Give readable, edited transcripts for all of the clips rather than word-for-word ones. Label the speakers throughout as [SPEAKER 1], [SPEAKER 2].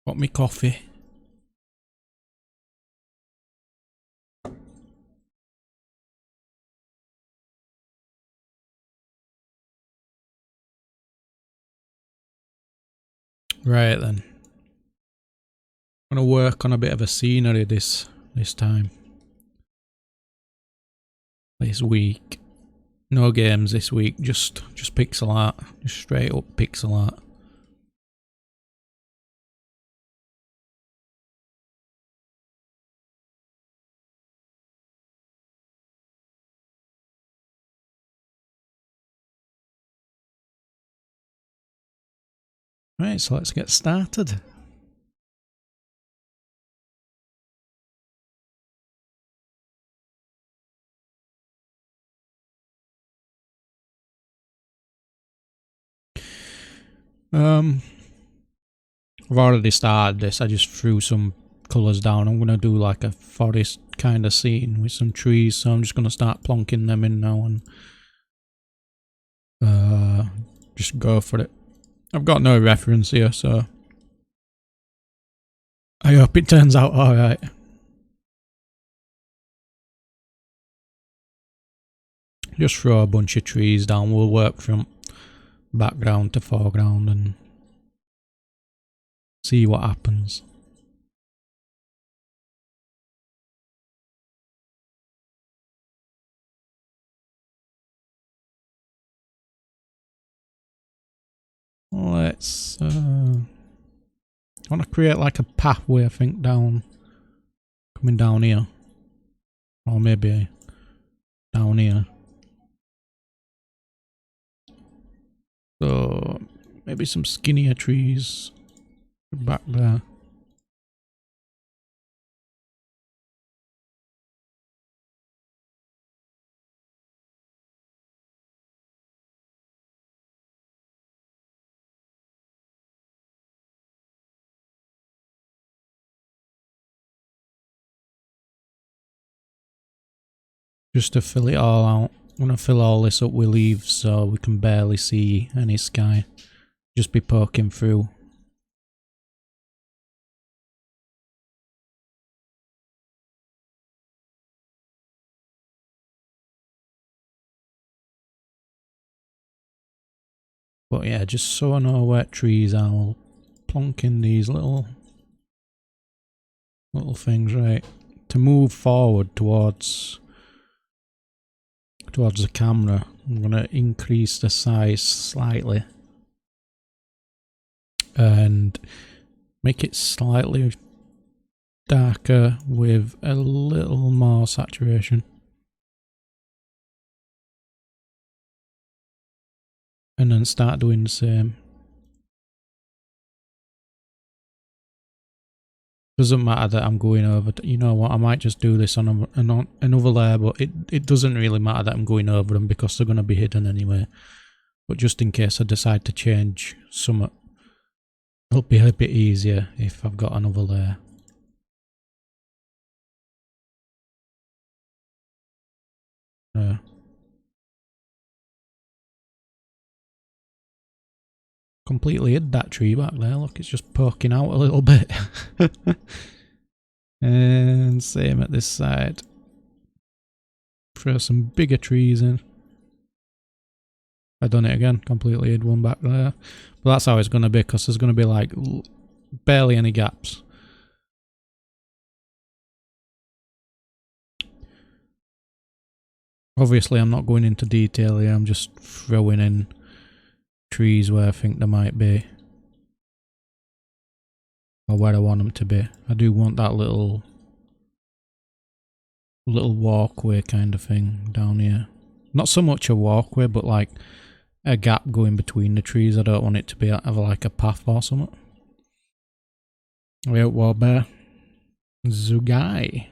[SPEAKER 1] Got me coffee. Right then. I'm gonna work on a bit of a scenery this time. This week. No games this week, just pixel art. Just straight up pixel art. Right, so let's get started. I've already started this. I just threw some colours down. I'm gonna do like a forest kind of scene with some trees, so I'm just gonna start plonking them in now and just go for it. I've got no reference here, so I hope it turns out alright. Just throw a bunch of trees down. We'll work from background to foreground and see what happens. Let's I want to create like a pathway, I think, down, coming down here, or maybe down here. So maybe some skinnier trees back there. Just to fill it all out. I'm gonna fill all this up with leaves so we can barely see any sky. Just be poking through. But yeah, just so I know where trees are, I'll plonk in these little things, right? To move forward towards the camera, I'm gonna increase the size slightly and make it slightly darker with a little more saturation. And then start doing the same. Doesn't matter that I'm going over, you know what, I might just do this on another layer, but it doesn't really matter that I'm going over them because they're going to be hidden anyway. But just in case I decide to change some, it'll be a bit easier if I've got another layer. Completely hid that tree back there, look, it's just poking out a little bit. And same at this side. Throw some bigger trees in. I've done it again, completely hid one back there. But that's how it's going to be, because there's going to be like barely any gaps. Obviously I'm not going into detail here, I'm just throwing in trees where I think there might be. Or where I want them to be. I do want that little walkway kind of thing down here. Not so much a walkway, but like a gap going between the trees. I don't want it to be have like a path or something. Wait, Warbear. Zugai.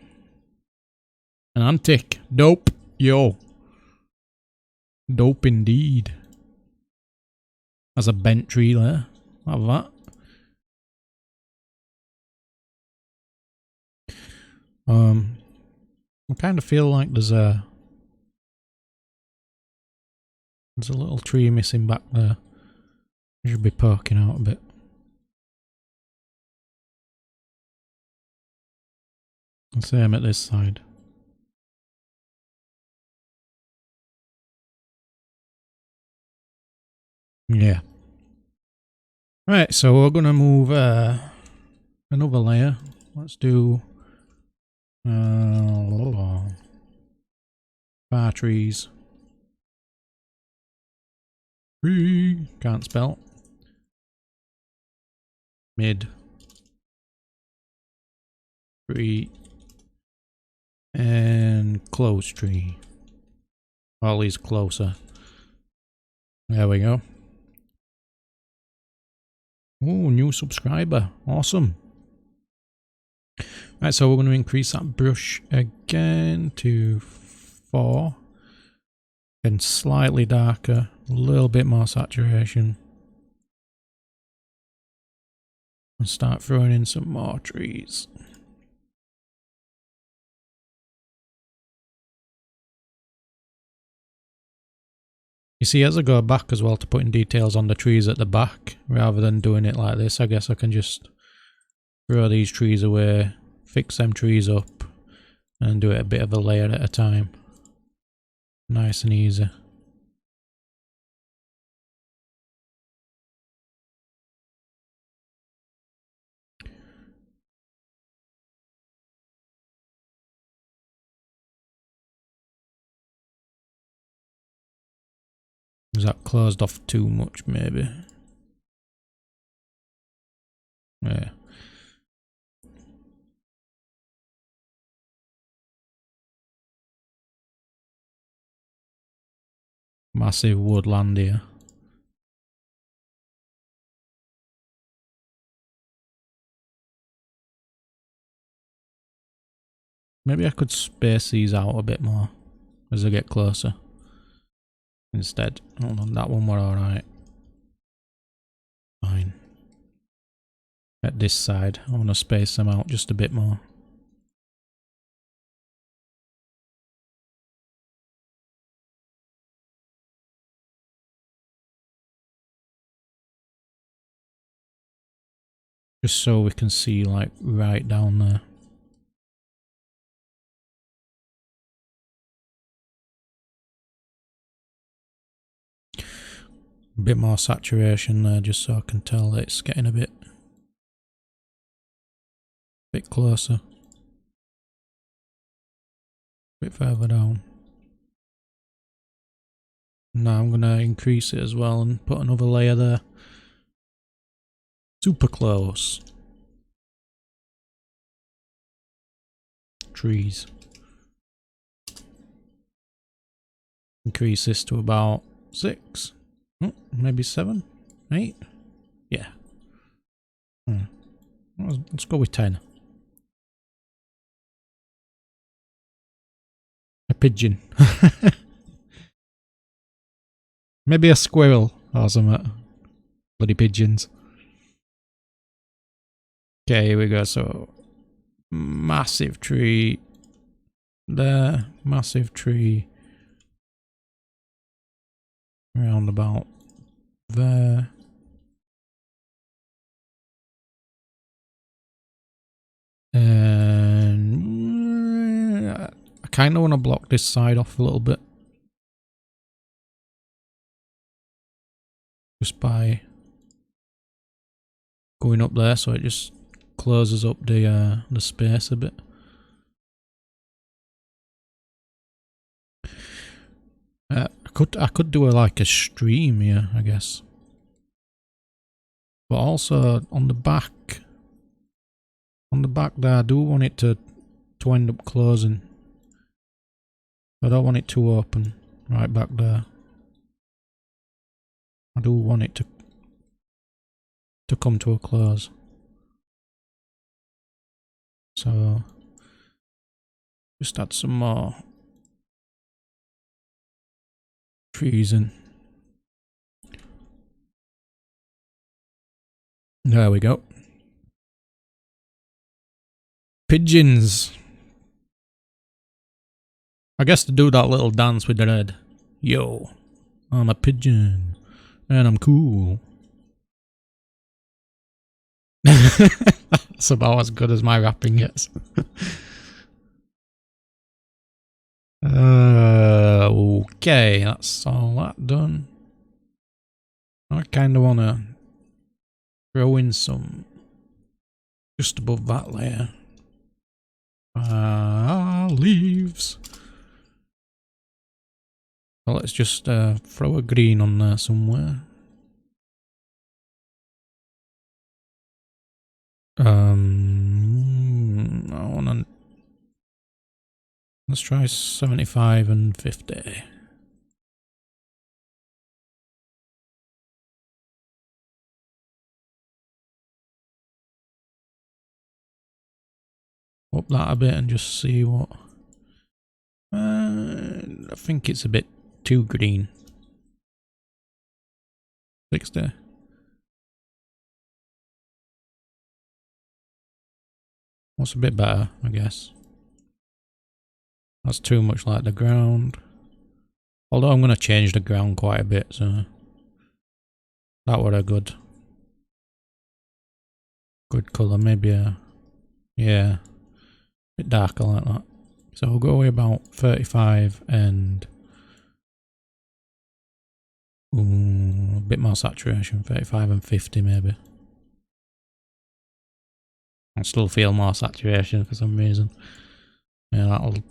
[SPEAKER 1] An antic. Dope. Yo. Dope indeed. There's a bent tree there. Have that. I kind of feel like there's a little tree missing back there. I should be poking out a bit. Same at this side. Yeah. Right, so we're gonna move another layer. Let's do bar trees. Tree. Can't spell. Mid. Tree. And close tree. All these closer. There we go. Oh, new subscriber. Awesome. Right, so we're going to increase that brush again to 4. And slightly darker. A little bit more saturation. And start throwing in some more trees. You see, as I go back as well to putting details on the trees at the back, rather than doing it like this, I guess I can just throw these trees away, fix them trees up, and do it a bit of a layer at a time. Nice and easy. Is that closed off too much, maybe? Yeah. Massive woodland here. Maybe I could space these out a bit more as I get closer. Instead, hold on, that one we're alright. Fine. At this side, I want to space them out just a bit more. Just so we can see, like, right down there. A bit more saturation there, just so I can tell that it's getting a bit closer. A bit further down. Now I'm going to increase it as well and put another layer there. Super close. Trees. Increase this to about 6. Oh, maybe 7? 8? Yeah. Let's go with 10. A pigeon. Maybe a squirrel or something. Bloody pigeons. Okay, here we go. So, massive tree there. Massive tree around about there. And I kind of want to block this side off a little bit. Just by going up there, so it just closes up the space a bit. I could do like a stream here, I guess. But also on the back there, I do want it to end up closing. I don't want it too open right back there. I do want it to come to a close. So just add some more trees in. There we go. Pigeons. I guess to do that little dance with the head. Yo, I'm a pigeon. And I'm cool. That's about as good as my rapping gets. Okay, that's all that done. I kind of want to throw in some just above that layer. Leaves. Well, let's just throw a green on there somewhere. I wanna. Let's try 75 and 50. Up that a bit and just see what. I think it's a bit too green. 60. What's a bit better, I guess. That's too much like the ground. Although I'm going to change the ground quite a bit, so that were a good colour. Maybe yeah, a bit darker like that. So we'll go away about 35 and a bit more saturation, 35 and 50 maybe. I still feel more saturation for some reason. Yeah, that'll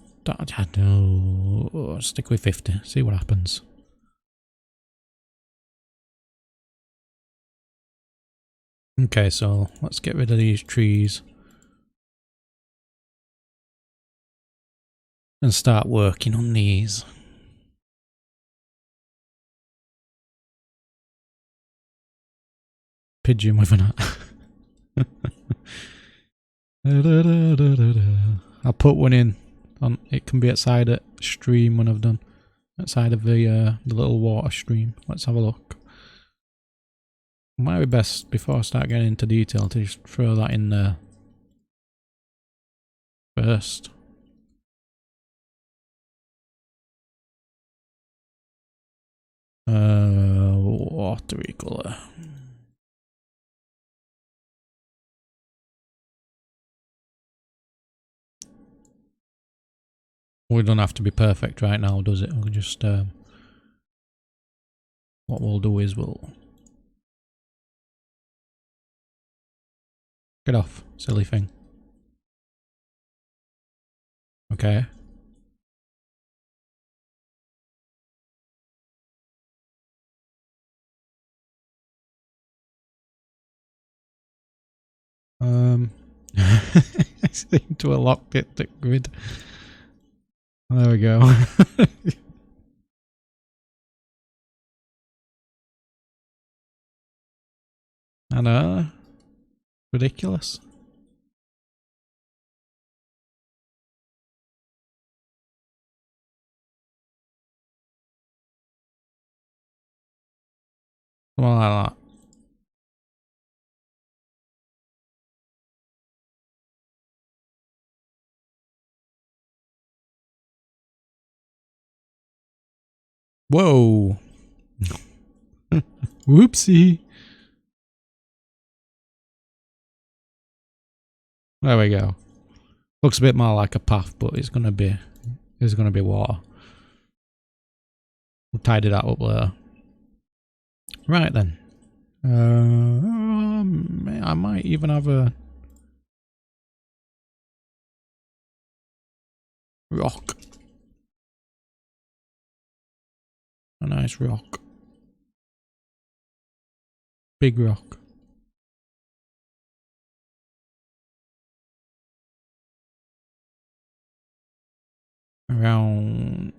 [SPEAKER 1] stick with 50, see what happens. Okay, so let's get rid of these trees and start working on these. Pigeon with an hat. I'll put one in. It can be outside a stream when I've done. Outside of the little water stream. Let's have a look. Might be best before I start getting into detail to just throw that in there first. Watery colour. We don't have to be perfect right now, does it? We'll just what we'll do is we'll get off, silly thing. Okay. I seem to have locked it to grid. There we go. I know. Ridiculous. Something like that. Whoa. Whoopsie. There we go. Looks a bit more like a path, but there's gonna be water. We'll tidy that up later. Right then. I might even have a rock. A nice rock. Big rock. Around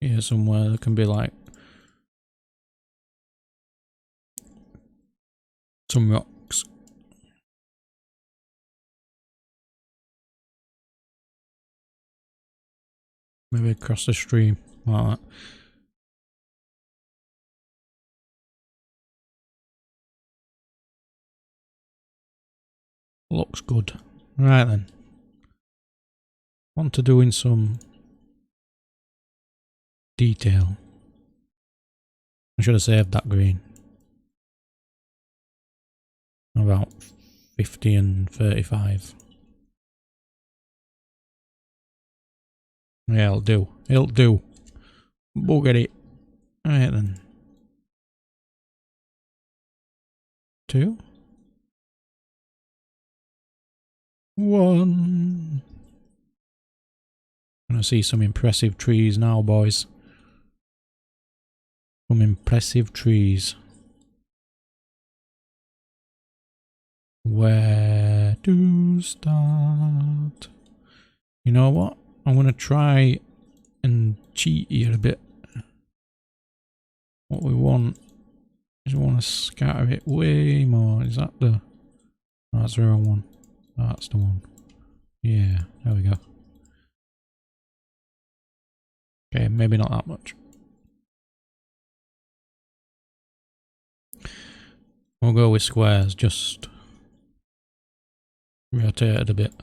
[SPEAKER 1] here somewhere there can be like some rocks. Maybe across the stream like that. Looks good. Right then. On to doing some detail. I should have saved that green. About 50 and 35. Yeah, it'll do. It'll do. Bugger it. Right then. 2, 1. Gonna see some impressive trees now, boys. Some impressive trees. Where to start? You know what? I'm gonna try and cheat here a bit. What we want is we want to scatter it way more. Is that the... Oh, that's the wrong one. That's the one. Yeah, there we go. Okay, maybe not that much. We'll go with squares, just rotate it a bit.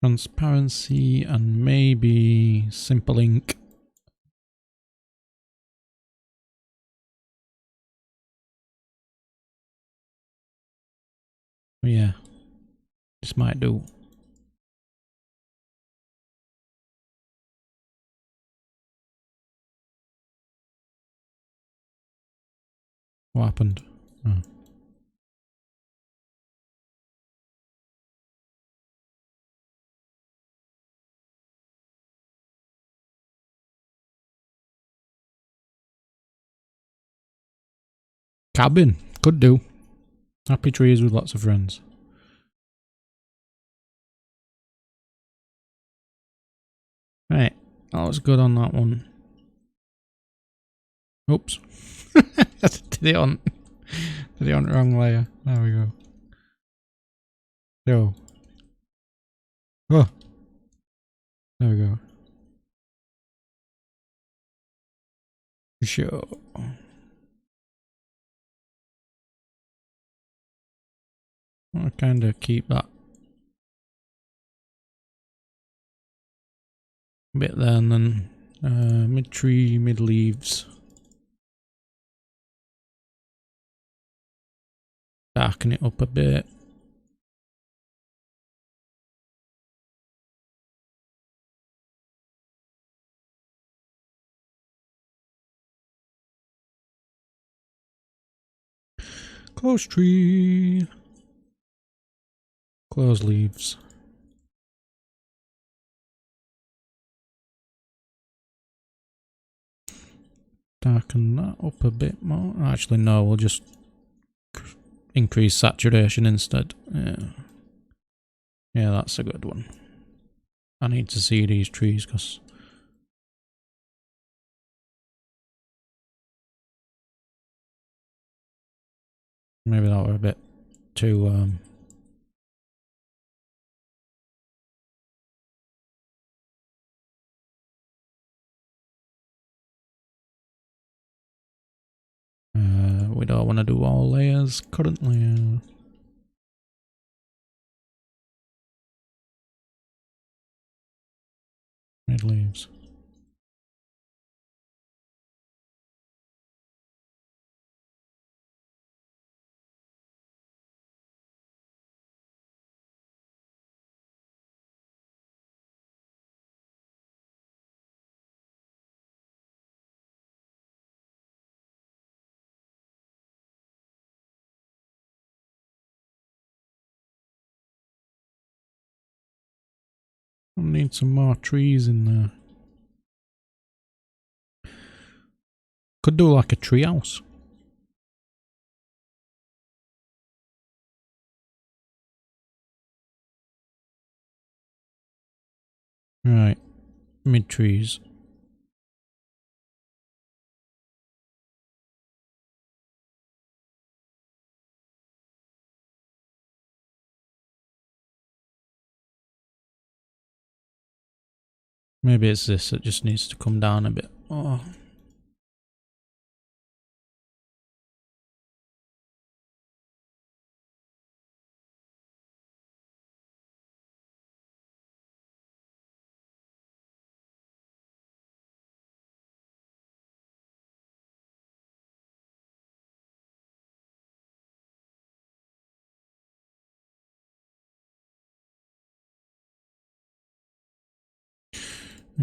[SPEAKER 1] Transparency and maybe simple ink. Yeah, this might do. What happened? Oh. Cabin, could do. Happy trees with lots of friends. Right, that was good on that one. Oops. Did it on the wrong layer. There we go. Yo. Oh. There we go. Sure. I'll kinda keep that bit there and then mid tree, mid leaves. Darken it up a bit. Close tree. Close leaves. Darken that up a bit more. Actually, no, we'll just increase saturation instead. Yeah. Yeah, that's a good one. I need to see these trees because maybe that were a bit too we don't want to do all layers currently. Mid leaves. I need some more trees in there. Could do like a tree house. Right, mid trees. Maybe it's this that just needs to come down a bit. Oh.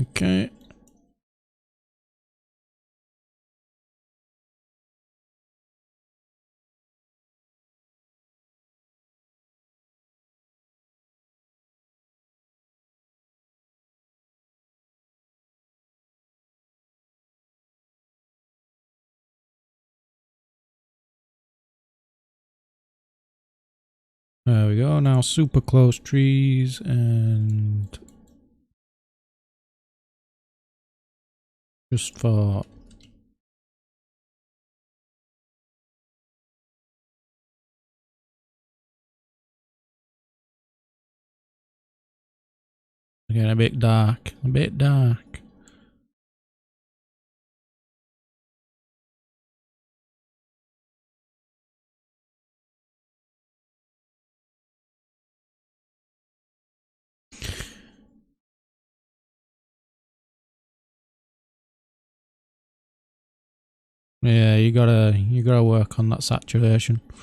[SPEAKER 1] Okay. There we go. Now super close trees and just for again a bit dark. A bit dark. Yeah, you gotta work on that saturation. It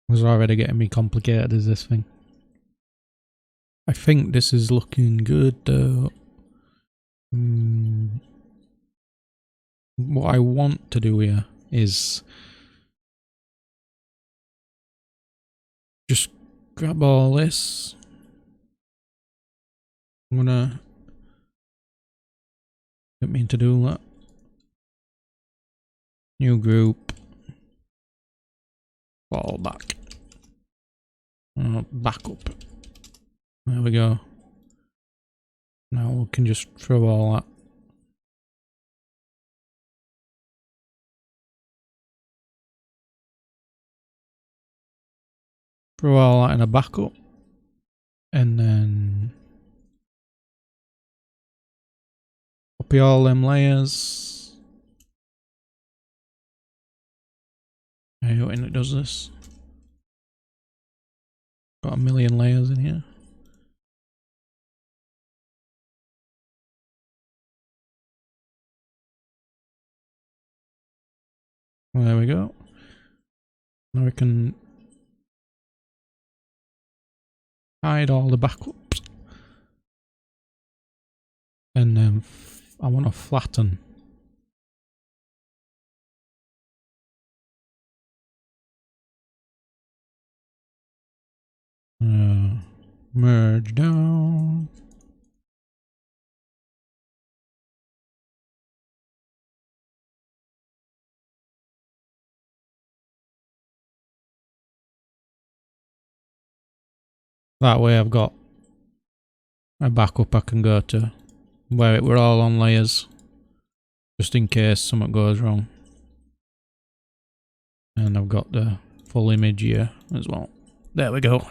[SPEAKER 1] was already getting me complicated as this thing. I think this is looking good though. What I want to do here is just grab all this. I'm gonna didn't mean to do that. New group. Fall back. Back up. There we go. Now we can just throw all that. Throw all that in a backup. And then copy all them layers. I hate when it does this. Got a million layers in here. There we go. Now we can hide all the backups. And then I want to flatten. Merge down. That way I've got a backup I can go to where we're all on layers, just in case something goes wrong. And I've got the full image here as well. There we go.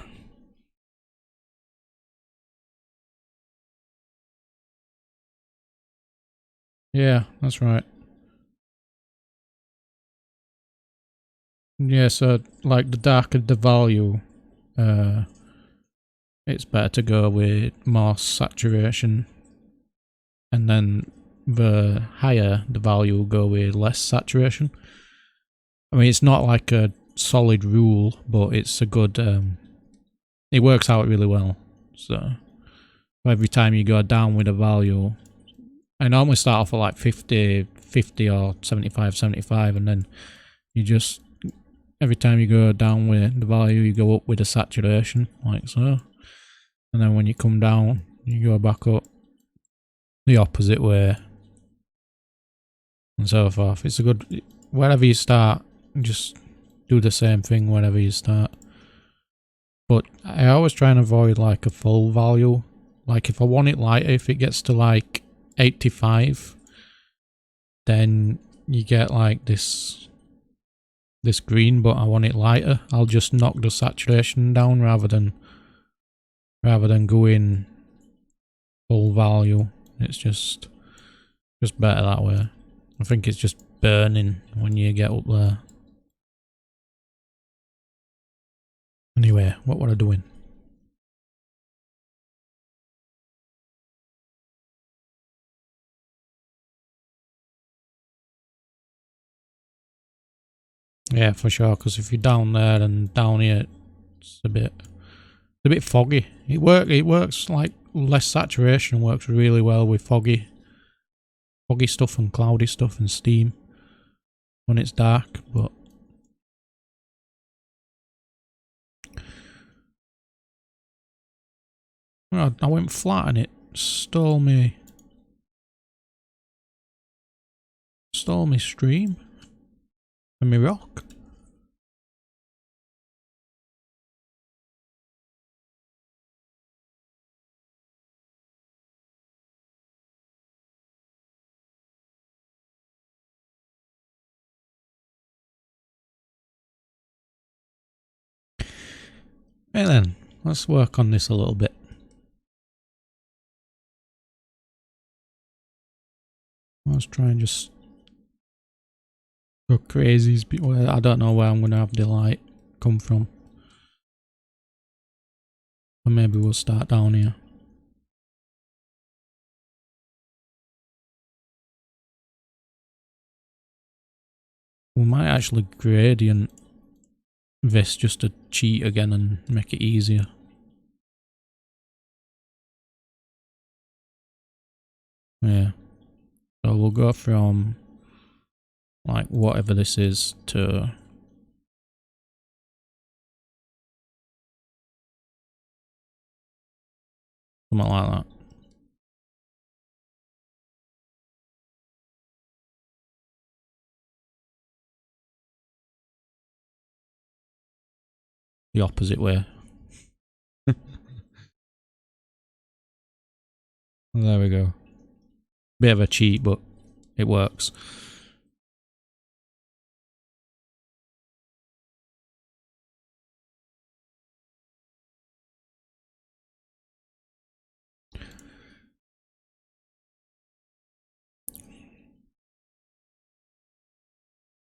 [SPEAKER 1] Yeah, that's right. Yeah, so like the darker the value, it's better to go with more saturation. And then the higher the value, go with less saturation. I mean, it's not like a solid rule, but it's a good, it works out really well. So every time you go down with a value, I normally start off at like 50, 50 or 75, 75, and then you just, every time you go down with the value, you go up with the saturation, like so. And then when you come down, you go back up the opposite way, and so forth. It's a good, wherever you start, just do the same thing wherever you start. But I always try and avoid like a full value. Like if I want it lighter, if it gets to like 85, then you get like this green, but I want it lighter. I'll just knock the saturation down rather than going full value. It's just better that way. I think it's just burning when you get up there. Anyway, what were I doing? Yeah, for sure, because if you're down there and down here, it's a bit foggy. It works like less saturation works really well with foggy stuff and cloudy stuff and steam when it's dark, but I went flat and it stole me stream and me rock. Hey then, let's work on this a little bit. Let's try and just go crazy. I don't know where I'm going to have the light come from. Or maybe we'll start down here. We might actually gradient this just to cheat again and make it easier. Yeah. So we'll go from like whatever this is to something like that. The opposite way. There we go. Bit of a cheat, but it works.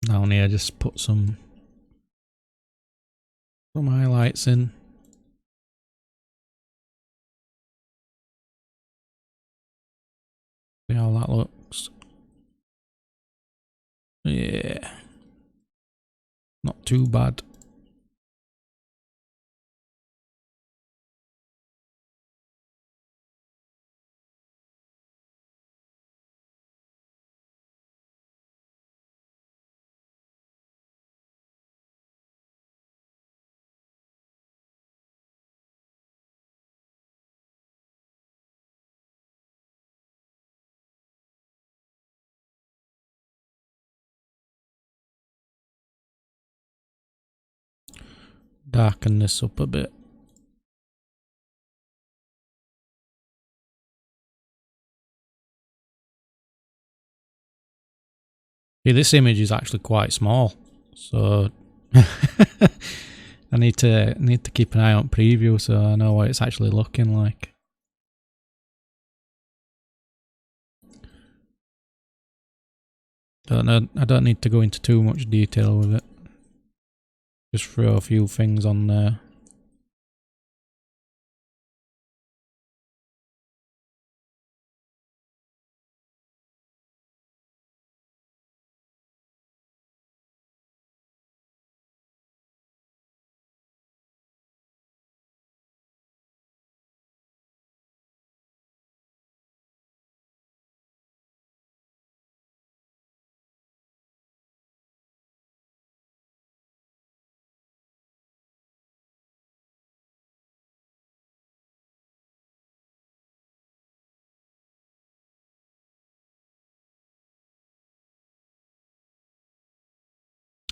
[SPEAKER 1] Down here, just put some highlights in. See how that looks. Yeah. Not too bad. Darken this up a bit. See, this image is actually quite small, so I need to keep an eye on preview so I know what it's actually looking like. I don't need to go into too much detail with it. Just throw a few things on there.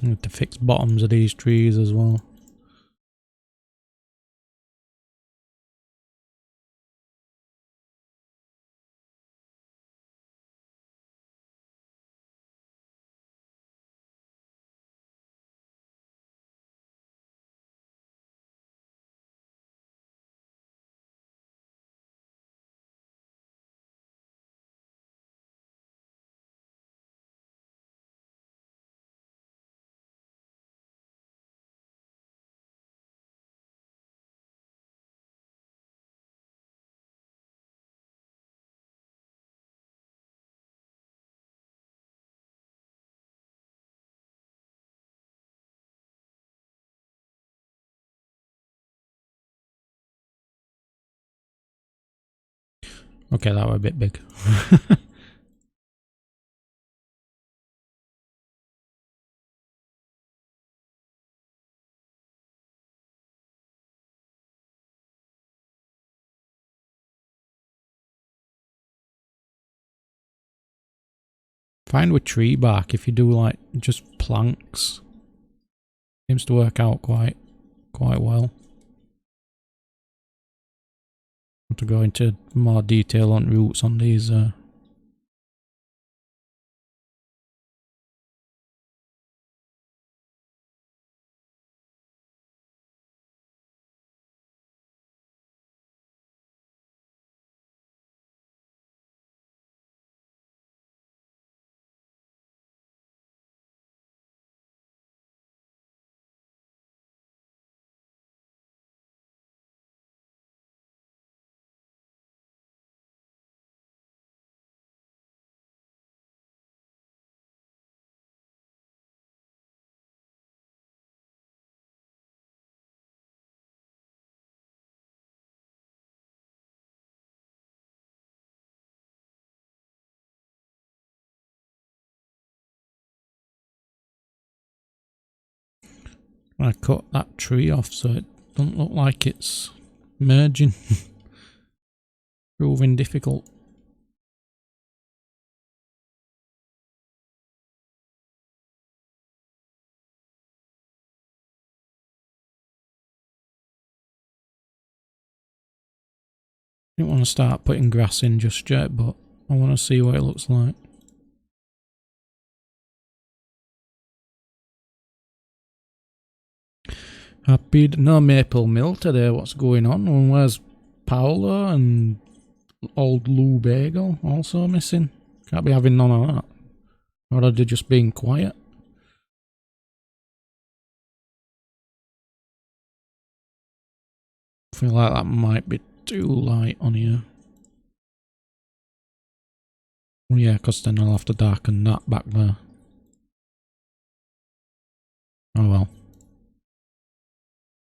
[SPEAKER 1] I need to fix bottoms of these trees as well. Okay, that were a bit big. Find with tree bark, if you do like just planks, seems to work out quite well. Want to go into more detail on roots on these. I cut that tree off so it doesn't look like it's merging. Proving difficult. Didn't want to start putting grass in just yet, but I want to see what it looks like. No maple mill today, what's going on? And where's Paolo and old Lou Bagel also missing? Can't be having none of that. Or are they just being quiet? I feel like that might be too light on here. Oh yeah, because then I'll have to darken that back there. Oh well.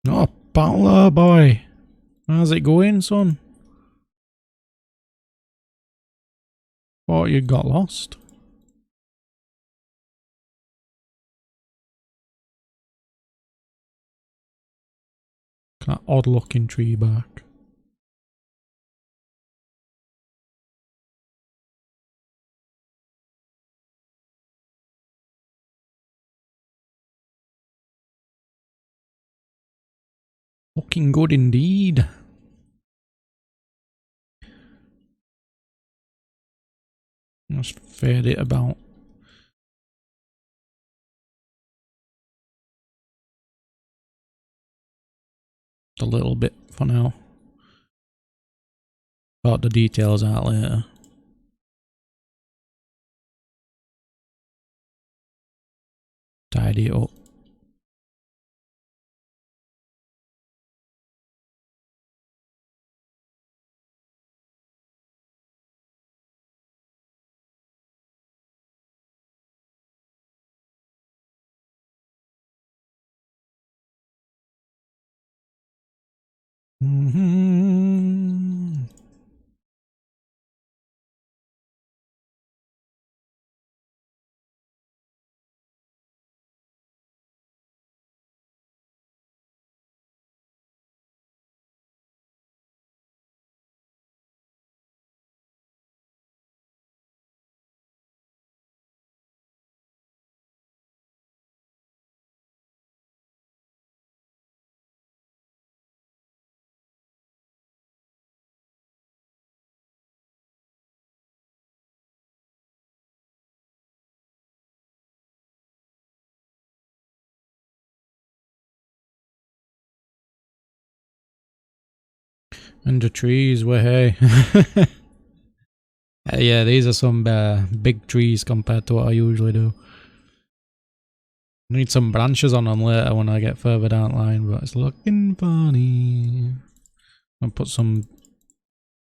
[SPEAKER 1] Oh, Paolo boy! How's it going, son? Thought you got lost. That odd looking tree bark. Looking good indeed. Just fade it about. A little bit for now. Sort the details out later. Tidy it up. And the trees were hey. Yeah, these are some big trees compared to what I usually do. Need some branches on them later when I get further down the line, but it's looking funny. I'll put some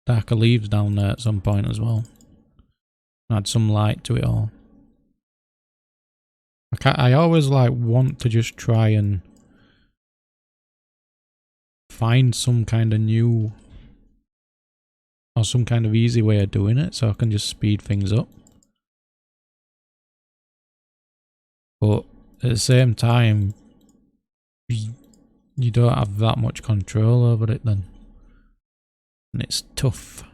[SPEAKER 1] darker leaves down there at some point as well. Add some light to it all. I always like want to just try and find some kind of new or some kind of easy way of doing it so I can just speed things up. But at the same time, you don't have that much control over it then. And it's tough.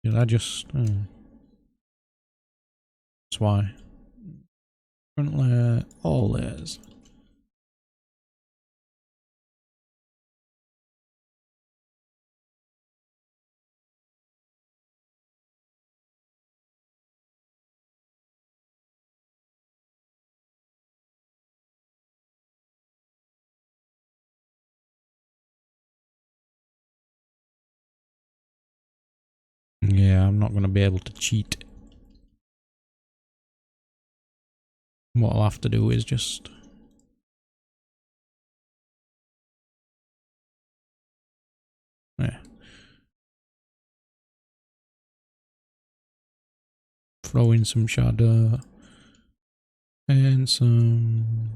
[SPEAKER 1] Did I just... that's why. Front layer, all layers. Yeah, I'm not going to be able to cheat. What I'll have to do is just... yeah. Throw in some shadow. And some...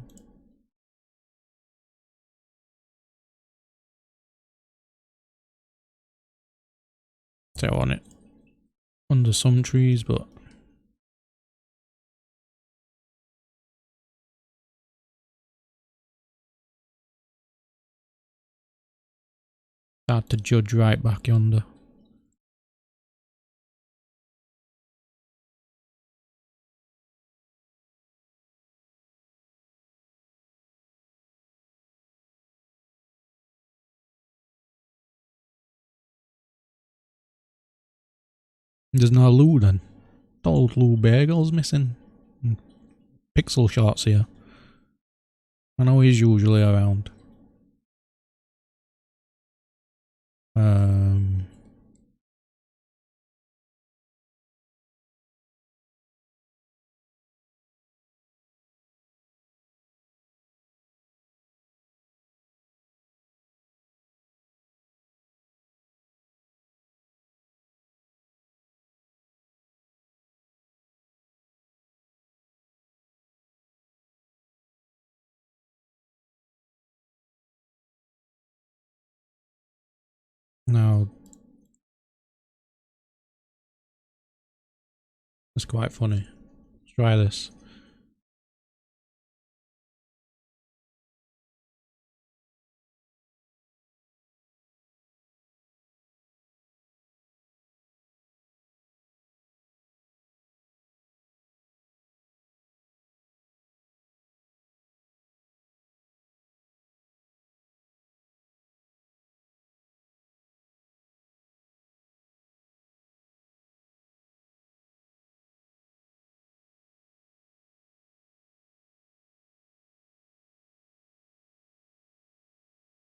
[SPEAKER 1] so I want it under some trees, but... hard to judge right back yonder. There's no Lou then. Old Lou Bagel's missing. Pixel Shorts here. I know he's usually around. Now, it's quite funny. Let's try this.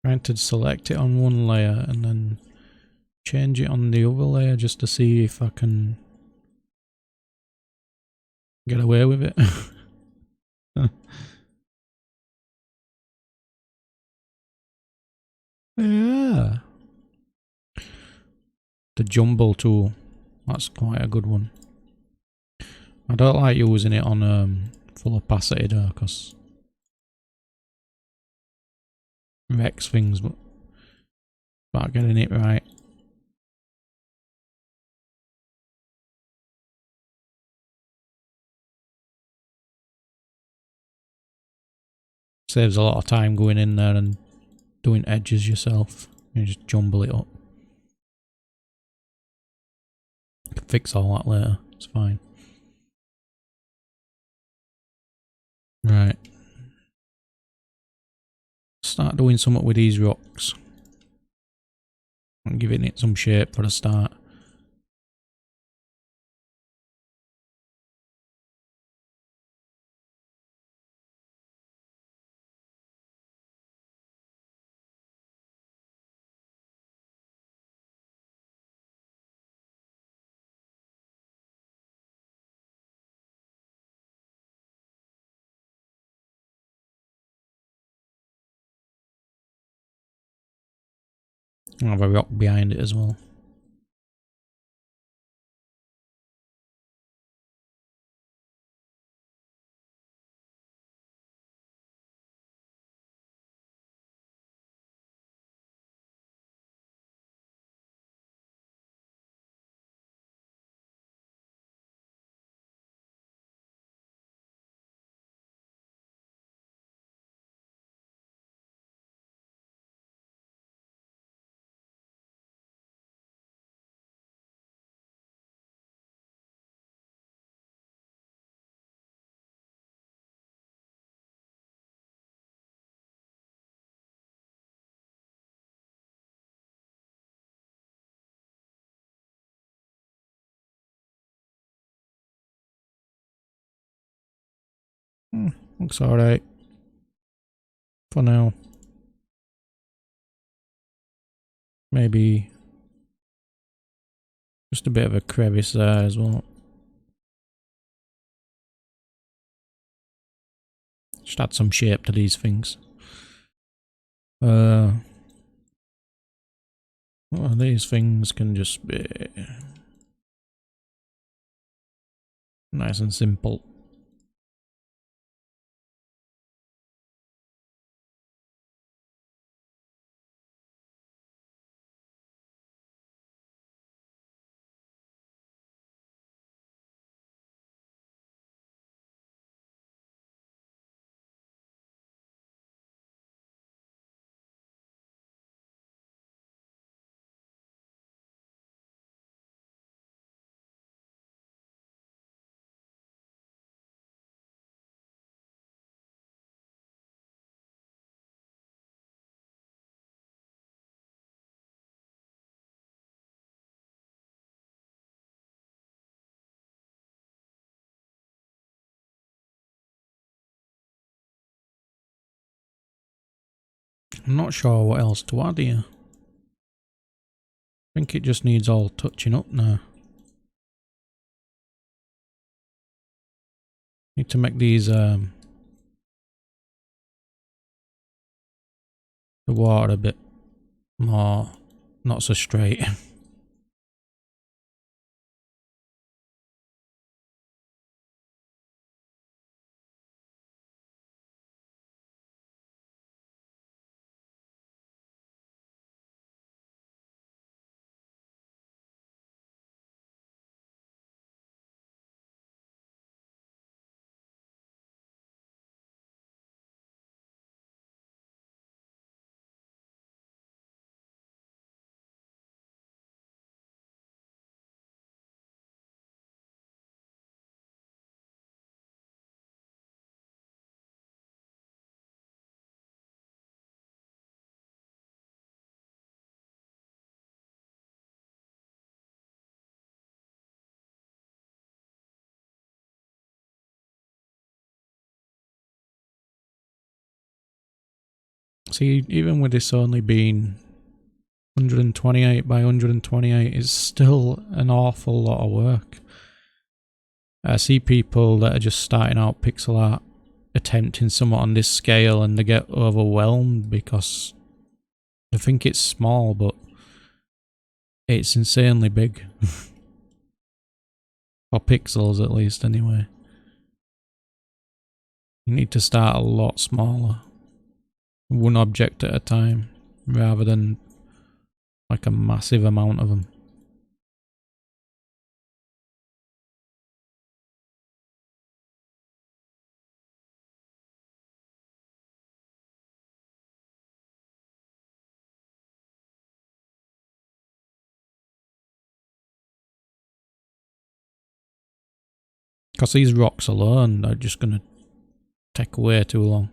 [SPEAKER 1] Trying to select it on one layer and then change it on the other layer just to see if I can get away with it. Yeah. The jumble tool. That's quite a good one. I don't like using it on full opacity though, because wrecks things, but about getting it right. Saves a lot of time going in there and doing edges yourself. You just jumble it up. You can fix all that later. It's fine. Right. Start doing something with these rocks. I'm giving it some shape for a start. I'll have a rock behind it as well. Looks alright. For now. Maybe just a bit of a crevice there as well. Just add some shape to these things. Well, these things can just be nice and simple. I'm not sure what else to add here. I think it just needs all touching up now. Need to make these the water a bit more, not so straight. See, even with this only being 128 by 128, it's still an awful lot of work. I see people that are just starting out pixel art attempting somewhat on this scale and they get overwhelmed because they think it's small, but it's insanely big. For pixels at least, anyway. You need to start a lot smaller. One object at a time, rather than like a massive amount of them. Because these rocks alone are just going to take way too long.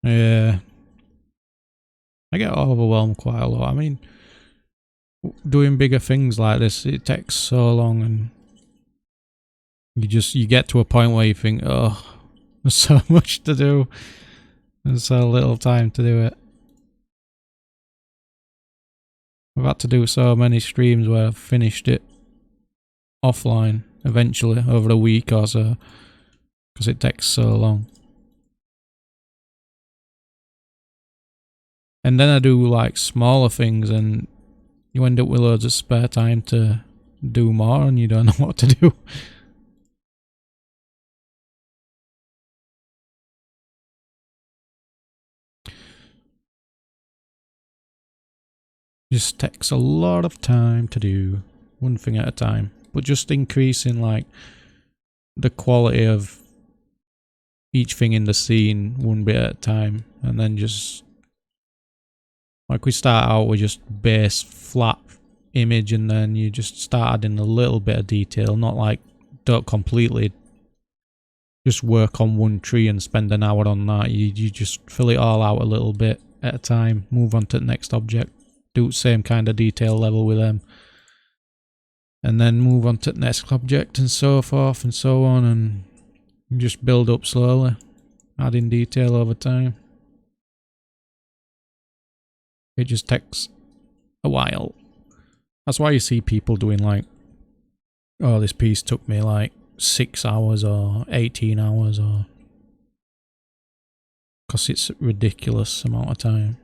[SPEAKER 1] Yeah. I get overwhelmed quite a lot. I mean, doing bigger things like this, it takes so long, and you get to a point where you think, oh, there's so much to do and so little time to do it. I've had to do so many streams where I've finished it offline eventually over a week or so because it takes so long. And then I do like smaller things and you end up with loads of spare time to do more and you don't know what to do. Just takes a lot of time to do, one thing at a time. But just increasing like the quality of each thing in the scene one bit at a time, and then just like we start out with just base flat image, and then you just start adding a little bit of detail, not like don't completely just work on one tree and spend an hour on that. You just fill it all out a little bit at a time, move on to the next object, do the same kind of detail level with them, and then move on to the next object, and so forth and so on, and just build up slowly, adding detail over time. It just takes a while. That's why you see people doing like, oh, this piece took me like 6 hours or 18 hours, or because it's a ridiculous amount of time.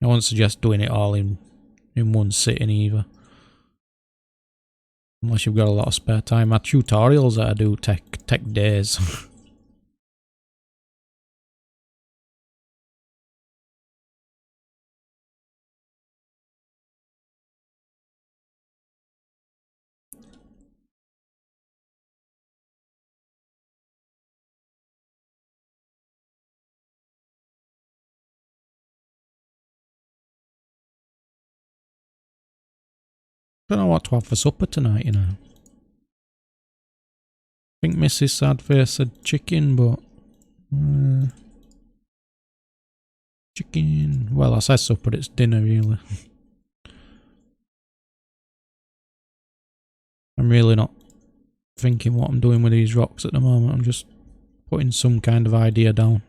[SPEAKER 1] I won't suggest doing it all in one sitting either, unless you've got a lot of spare time. My tutorials that I do take days. Don't know what to have for supper tonight, you know. I think Mrs. Sadface said chicken, but chicken. Well, I said supper, it's dinner really. I'm really not thinking what I'm doing with these rocks at the moment. I'm just putting some kind of idea down.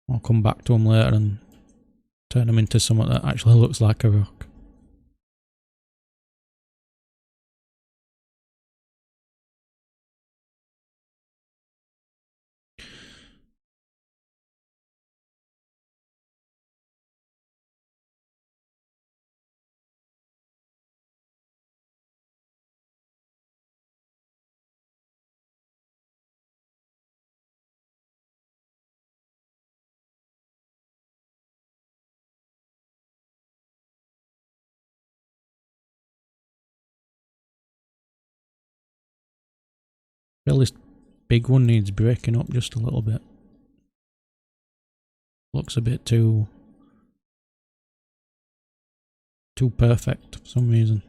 [SPEAKER 1] I'll come back to them later and turn them into something that actually looks like a rock. Well, this big one needs breaking up just a little bit. Looks a bit too perfect for some reason.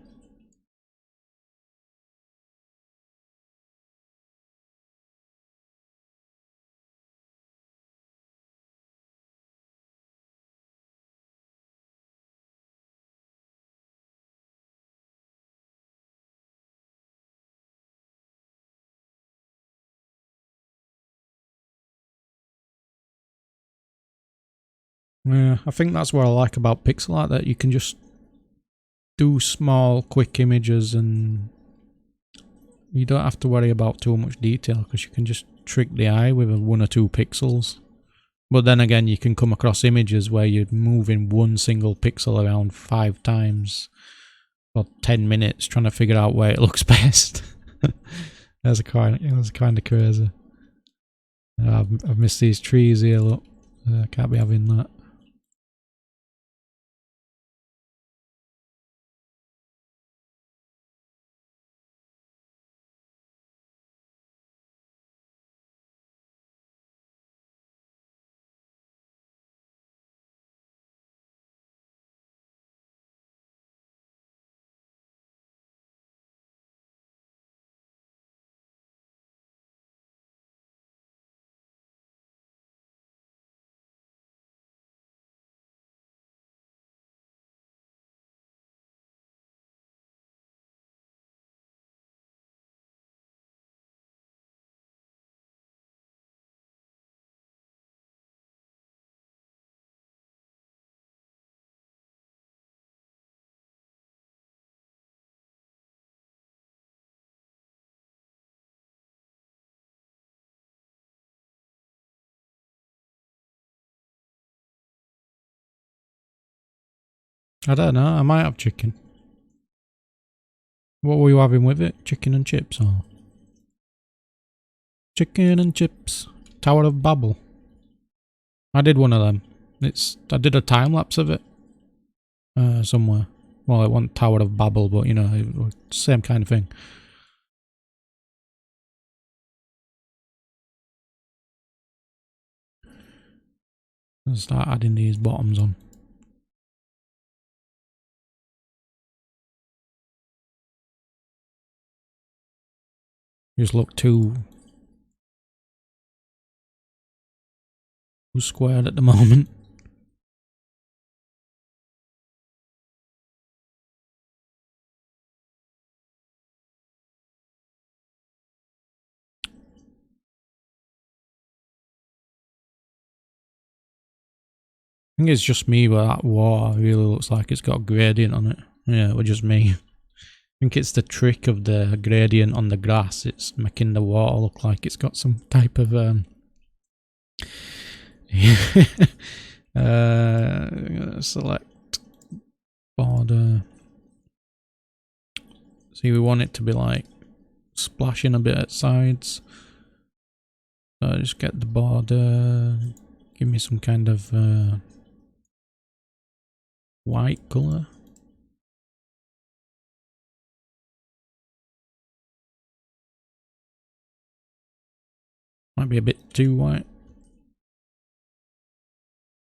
[SPEAKER 1] Yeah, I think that's what I like about Pixelart, that you can just do small, quick images and you don't have to worry about too much detail, because you can just trick the eye with 1 or 2 pixels. But then again, you can come across images where you're moving one single pixel around 5 times for 10 minutes trying to figure out where it looks best. That's kind of crazy. I've missed these trees here, look. Can't be having that. I don't know, I might have chicken. What were you having with it? Chicken and chips or? Chicken and chips. Tower of Babel. I did one of them. I did a time lapse of it. somewhere. Well, it wasn't Tower of Babel, but you know, same kind of thing. And start adding these bottoms on. Just look too squared at the moment. I think it's just me, but that water really looks like it's got a gradient on it. Yeah, it was just me. I think it's the trick of the gradient on the grass. It's making the water look like it's got some type of select border. See, we want it to be like splashing a bit at sides. So just get the border. Give me some kind of white colour. Might be a bit too white.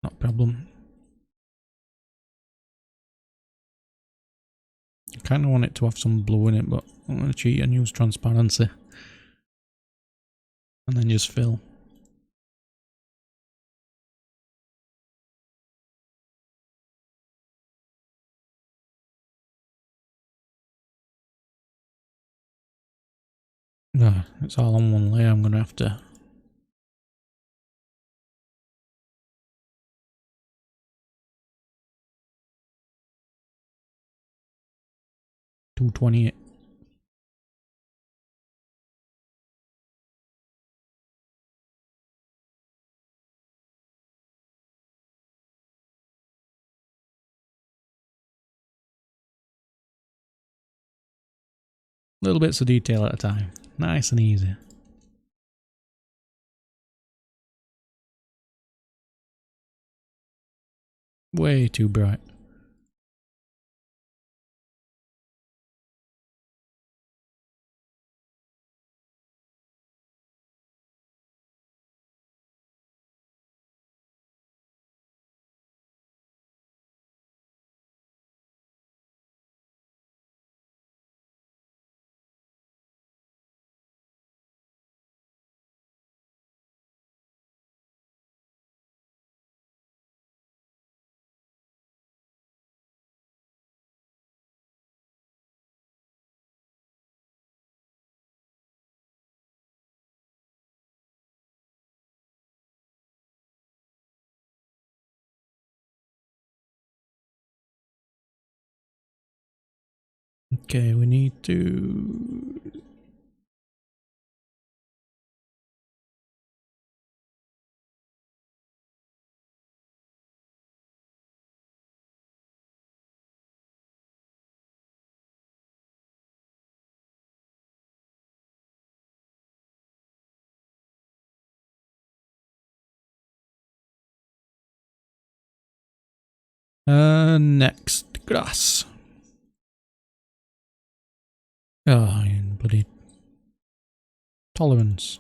[SPEAKER 1] Not a problem. I kind of want it to have some blue in it, but I'm going to cheat and use transparency. And then just fill. No, it's all on one layer. I'm going to have to... $228. Little bits of detail at a time. Nice and easy. Way too bright. Okay, we need to... next, grass. Oh, bloody tolerance.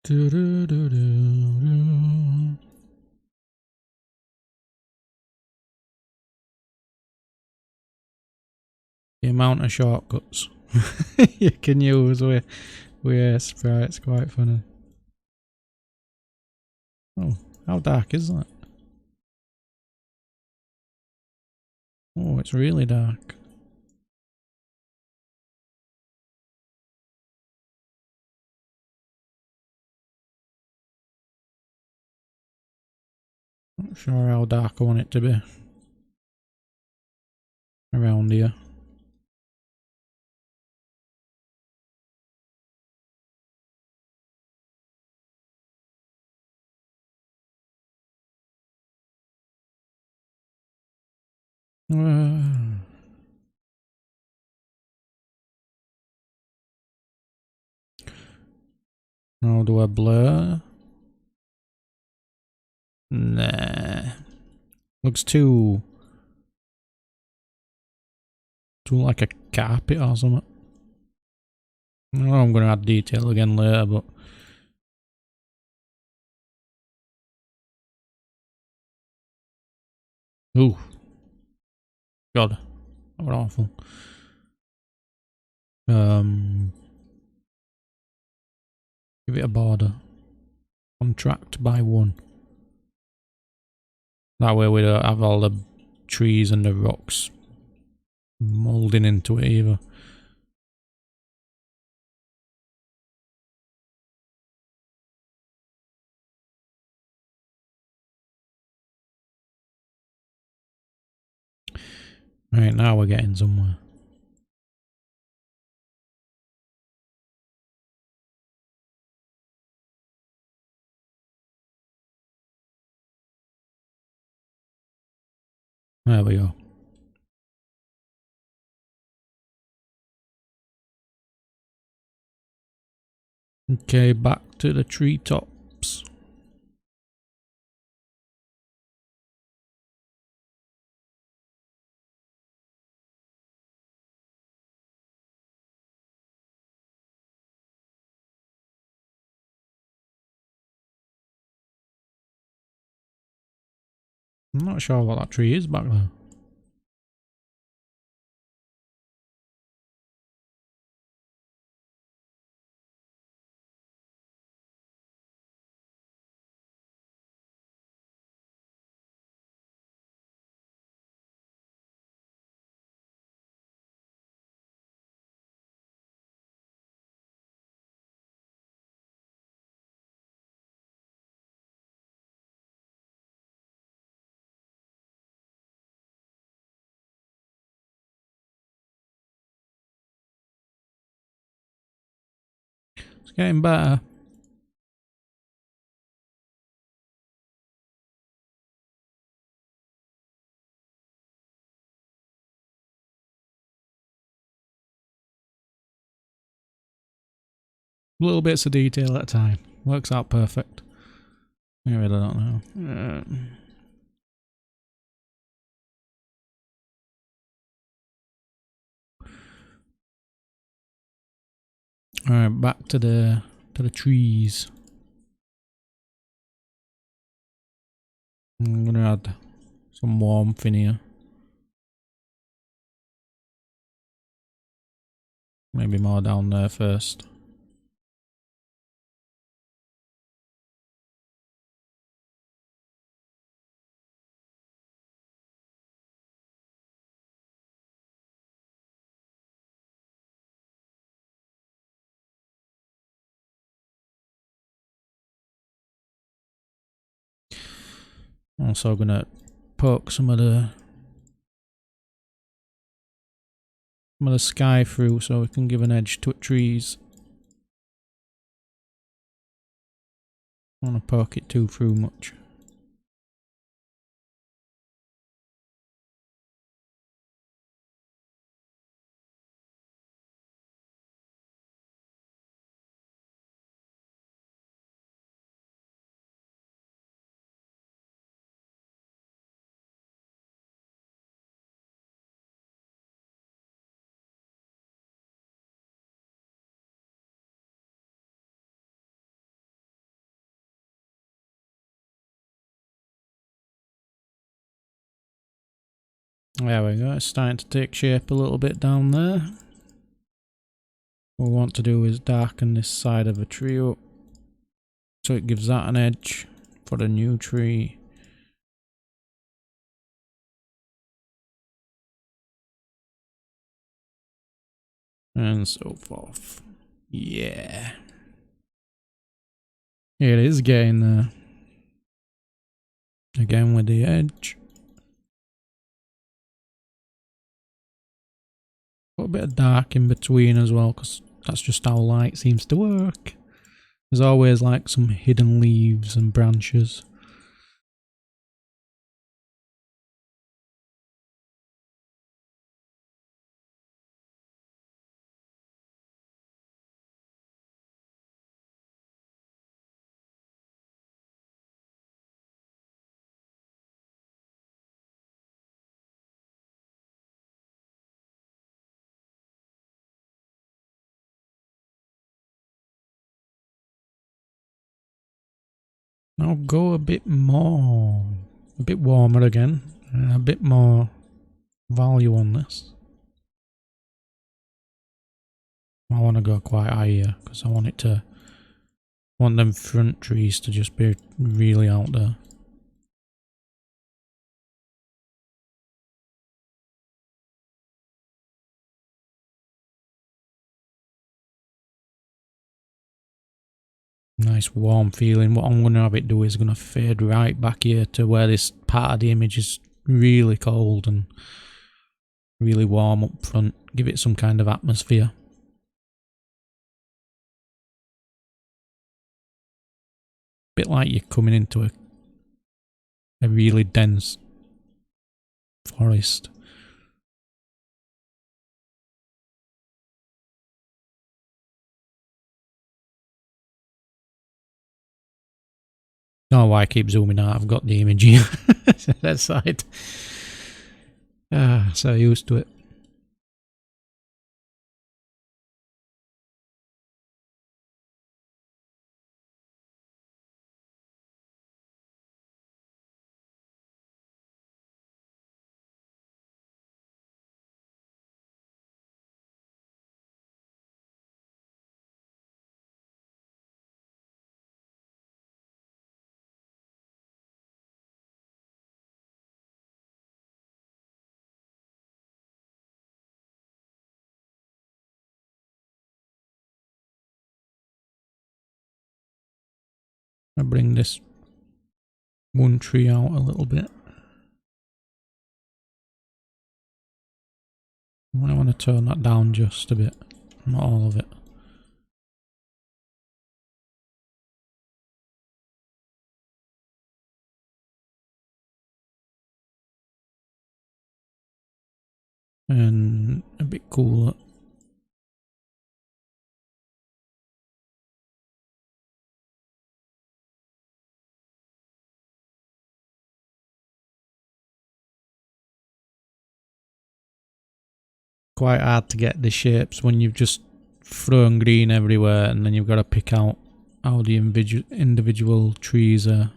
[SPEAKER 1] The amount of shortcuts you can use with sprites, quite funny. Oh, how dark is that? Oh, it's really dark. Not sure how dark I want it to be. Around here. Now do I blur? Nah. Looks too like a carpet or something. I know I'm gonna add detail again later, but ooh, God, that was awful. Give it a border. Contract by 1. That way we don't have all the trees and the rocks moulding into it either. Right, now we're getting somewhere. There we go. Okay, back to the treetops. I'm not sure what that tree is back there. It's getting better. Little bits of detail at a time. Works out perfect. I really don't know. Alright, back to the trees. I'm gonna add some warmth in here. Maybe more down there first. Also gonna poke some of the sky through so we can give an edge to trees. I don't want to poke it too through much. There we go, it's starting to take shape a little bit down there. What we want to do is darken this side of the tree up so it gives that an edge for the new tree. And so forth. Yeah. It is getting there. Again with the edge. Put a bit of dark in between as well, because that's just how light seems to work. There's always like some hidden leaves and branches. Now go a bit more, a bit warmer again, and a bit more value on this. I want to go quite high here because I want them front trees to just be really out there. Nice warm feeling. What I'm going to have it do is going to fade right back here to where this part of the image is really cold and really warm up front. Give it some kind of atmosphere. Bit like you're coming into a really dense forest. Oh, why I keep zooming out? I've got the image here. That side. So used to it. I bring this one tree out a little bit. I want to turn that down just a bit, not all of it. And a bit cooler. Quite hard to get the shapes when you've just thrown green everywhere and then you've got to pick out how the individual trees are.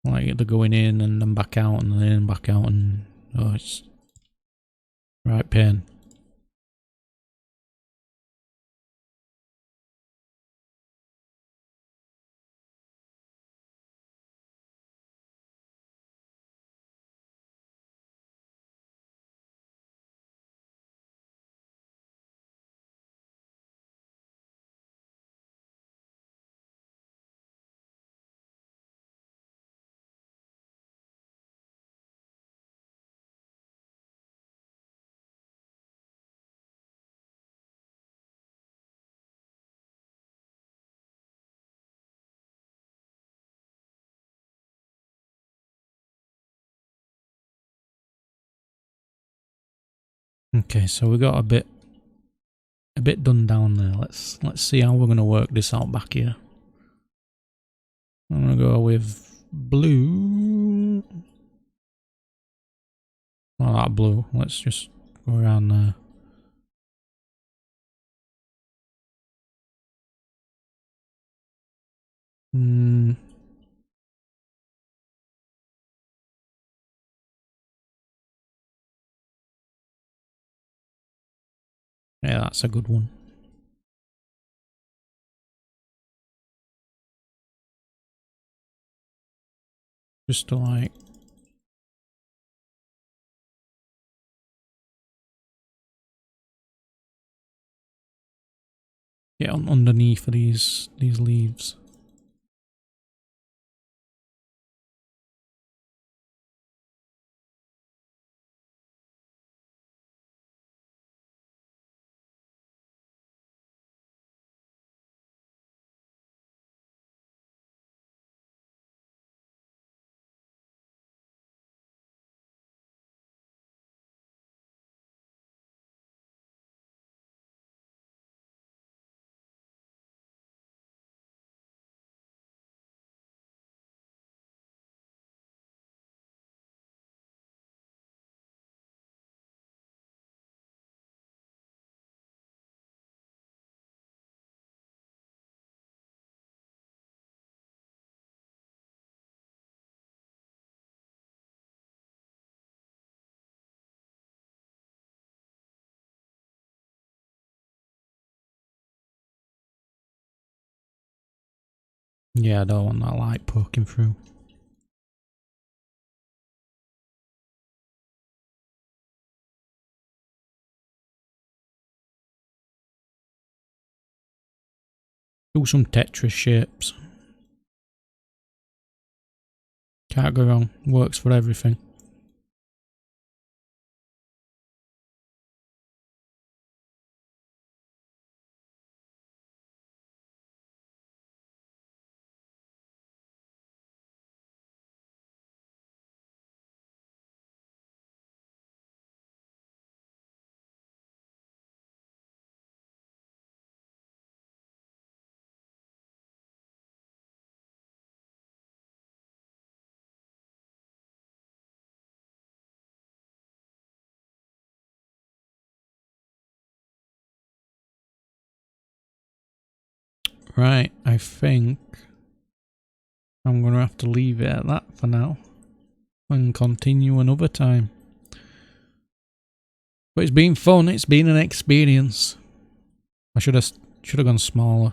[SPEAKER 1] Like they're going in and then back out and then in and back out, and oh, it's right pain. Okay, so we got a bit done down there. Let's see how we're gonna work this out back here. I'm gonna go with blue. Not that blue. Let's just go around there. Yeah, that's a good one. Just to like get on underneath of these leaves. Yeah, I don't want that light poking through. Do some Tetris shapes. Can't go wrong. Works for everything. Right, I think I'm going to have to leave it at that for now and continue another time. But it's been fun, it's been an experience. I should have gone smaller.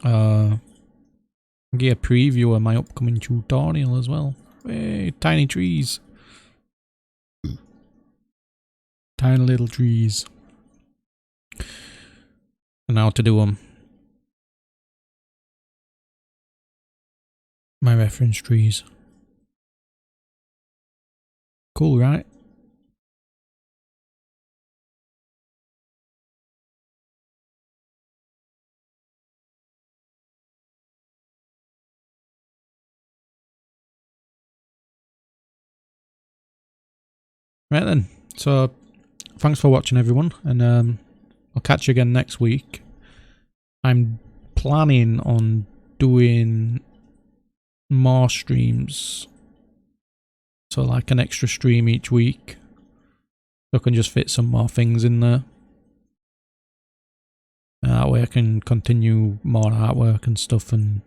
[SPEAKER 1] Get a preview of my upcoming tutorial as well. Hey, tiny trees. Tiny little trees. And how to do them. My reference trees. Cool, right? Right then. So, thanks for watching everyone. And I'll catch you again next week. I'm planning on doing more streams. So like an extra stream each week. So I can just fit some more things in there. That way I can continue more artwork and stuff and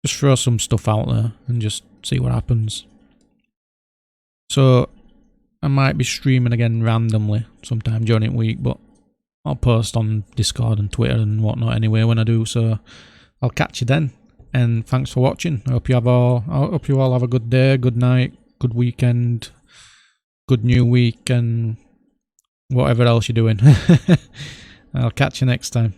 [SPEAKER 1] just throw some stuff out there and just see what happens. So I might be streaming again randomly sometime during the week, but I'll post on Discord and Twitter and whatnot anyway when I do. So I'll catch you then. And thanks for watching. I hope you all have a good day, good night, good weekend, good new week, and whatever else you're doing. I'll catch you next time.